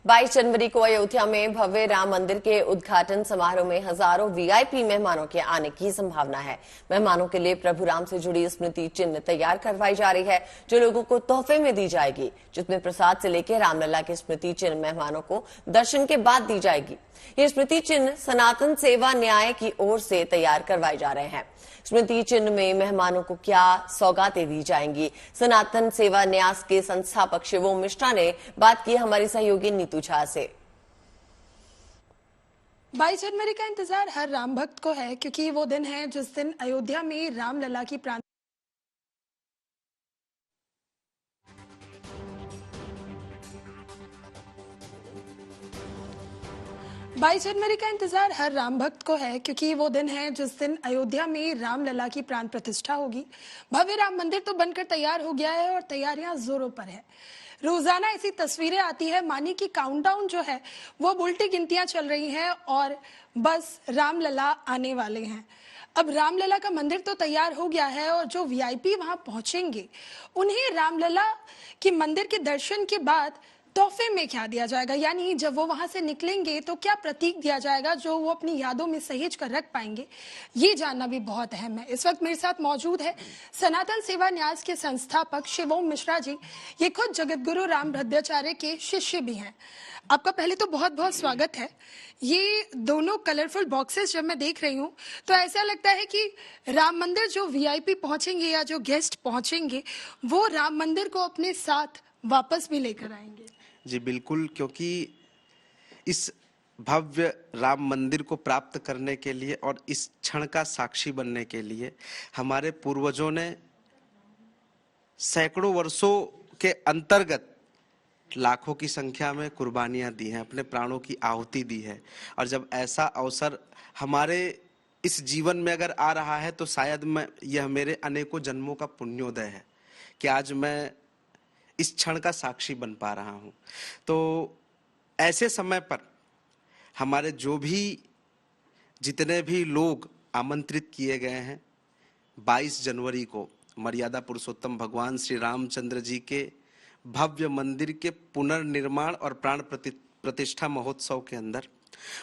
22 जनवरी को अयोध्या में भव्य राम मंदिर के उद्घाटन समारोह में हजारों वीआईपी मेहमानों के आने की संभावना है। मेहमानों के लिए प्रभु राम से जुड़ी स्मृति चिन्ह तैयार करवाई जा रही है, जो लोगों को तोहफे में दी जाएगी, जिसमें प्रसाद से लेकर रामलला की स्मृति चिन्ह मेहमानों को दर्शन के बाद दी जाएगी। ये स्मृति चिन्ह सनातन सेवा न्याय की ओर से तैयार करवाए जा रहे हैं। स्मृति चिन्ह में मेहमानों को क्या सौगातें दी जाएंगी, सनातन सेवा न्यास के संस्थापक शिवोम मिश्रा ने बात की हमारी सहयोगी नीतू झा से। 22 जनवरी का इंतजार हर राम भक्त को है, क्योंकि वो दिन है जिस दिन अयोध्या में रामलला की प्राण 22 जनवरी का इंतजार हर राम भक्त को है, क्योंकि वो दिन है जिस दिन अयोध्या में रामलला की प्राण प्रतिष्ठा होगी। भव्य राम मंदिर तो बनकर तैयार हो गया है और तैयारियां जोरों पर है। रोजाना ऐसी तस्वीरें आती है मानी कि काउंटडाउन जो है वो उल्टी गिनतियां चल रही हैं और बस रामलला आने वाले हैं। अब रामलला का मंदिर तो तैयार हो गया है और जो वीआईपी वहां पहुंचेंगे उन्हें रामलला की मंदिर के दर्शन के बाद तोहफे में क्या दिया जाएगा, यानी जब वो वहां से निकलेंगे तो क्या प्रतीक दिया जाएगा जो वो अपनी यादों में सहेज कर रख पाएंगे, ये जानना भी बहुत अहम है। इस वक्त मेरे साथ मौजूद है सनातन सेवा न्यास के संस्थापक शिवोम मिश्रा जी। ये खुद जगतगुरु रामभद्राचार्य के शिष्य भी हैं। आपका पहले तो बहुत बहुत स्वागत है। ये दोनों कलरफुल बॉक्सेस जब मैं देख रही हूँ तो ऐसा लगता है कि राम मंदिर जो वीआईपी पहुंचेंगे या जो गेस्ट पहुंचेंगे वो राम मंदिर को अपने साथ वापस भी लेकर आएंगे। जी बिल्कुल, क्योंकि इस भव्य राम मंदिर को प्राप्त करने के लिए और इस क्षण का साक्षी बनने के लिए हमारे पूर्वजों ने सैकड़ों वर्षों के अंतर्गत लाखों की संख्या में कुर्बानियां दी हैं, अपने प्राणों की आहुति दी है। और जब ऐसा अवसर हमारे इस जीवन में अगर आ रहा है तो शायद यह मेरे अनेकों जन्मों का पुण्योदय है कि आज मैं इस क्षण का साक्षी बन पा रहा हूं। तो ऐसे समय पर हमारे जितने भी लोग आमंत्रित किए गए हैं 22 जनवरी को मर्यादा पुरुषोत्तम भगवान श्री रामचंद्र जी के भव्य मंदिर के पुनर्निर्माण और प्राण प्रतिष्ठा महोत्सव के अंदर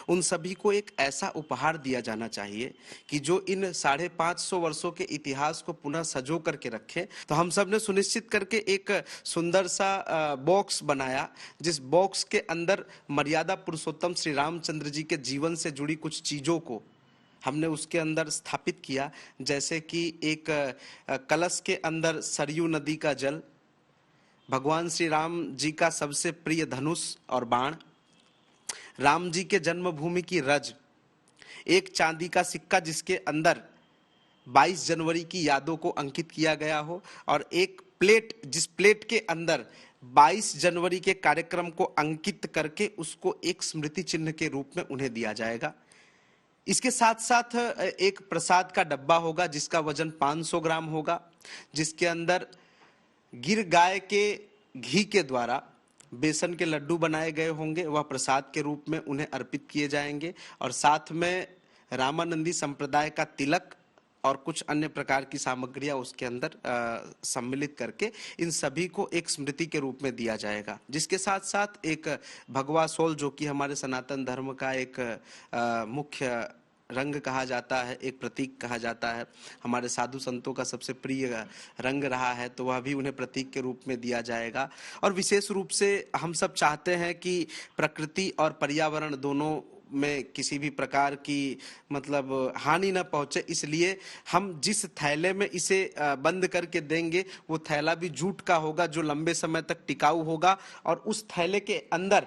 उन सभी को एक ऐसा उपहार दिया जाना चाहिए कि जो इन 550 वर्षों के इतिहास को पुनः सजो करके रखे। तो हम सब ने सुनिश्चित करके एक सुंदर सा बॉक्स बनाया, जिस बॉक्स के अंदर मर्यादा पुरुषोत्तम श्री रामचंद्र जी के जीवन से जुड़ी कुछ चीजों को हमने उसके अंदर स्थापित किया, जैसे कि एक कलश के अंदर सरयू नदी का जल, भगवान श्री राम जी का सबसे प्रिय धनुष और बाण, राम जी के जन्मभूमि की रज, एक चांदी का सिक्का जिसके अंदर 22 जनवरी की यादों को अंकित किया गया हो, और एक प्लेट जिस प्लेट के अंदर 22 जनवरी के कार्यक्रम को अंकित करके उसको एक स्मृति चिन्ह के रूप में उन्हें दिया जाएगा। इसके साथ साथ एक प्रसाद का डब्बा होगा जिसका वजन 500 ग्राम होगा, जिसके अंदर गिर गाय के घी के द्वारा बेसन के लड्डू बनाए गए होंगे, वह प्रसाद के रूप में उन्हें अर्पित किए जाएंगे। और साथ में रामानंदी संप्रदाय का तिलक और कुछ अन्य प्रकार की सामग्रियां उसके अंदर सम्मिलित करके इन सभी को एक स्मृति के रूप में दिया जाएगा। जिसके साथ साथ एक भगवा सोल, जो कि हमारे सनातन धर्म का एक मुख्य रंग कहा जाता है, एक प्रतीक कहा जाता है, हमारे साधु संतों का सबसे प्रिय रंग रहा है, तो वह भी उन्हें प्रतीक के रूप में दिया जाएगा। और विशेष रूप से हम सब चाहते हैं कि प्रकृति और पर्यावरण दोनों में किसी भी प्रकार की हानि न पहुंचे, इसलिए हम जिस थैले में इसे बंद करके देंगे वो थैला भी जूट का होगा जो लंबे समय तक टिकाऊ होगा। और उस थैले के अंदर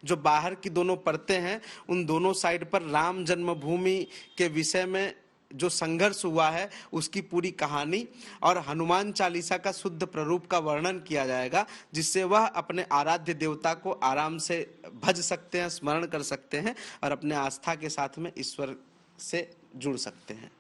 जो बाहर की दोनों परतें हैं, उन दोनों साइड पर राम जन्मभूमि के विषय में जो संघर्ष हुआ है उसकी पूरी कहानी और हनुमान चालीसा का शुद्ध प्ररूप का वर्णन किया जाएगा, जिससे वह अपने आराध्य देवता को आराम से भज सकते हैं, स्मरण कर सकते हैं और अपने आस्था के साथ में ईश्वर से जुड़ सकते हैं।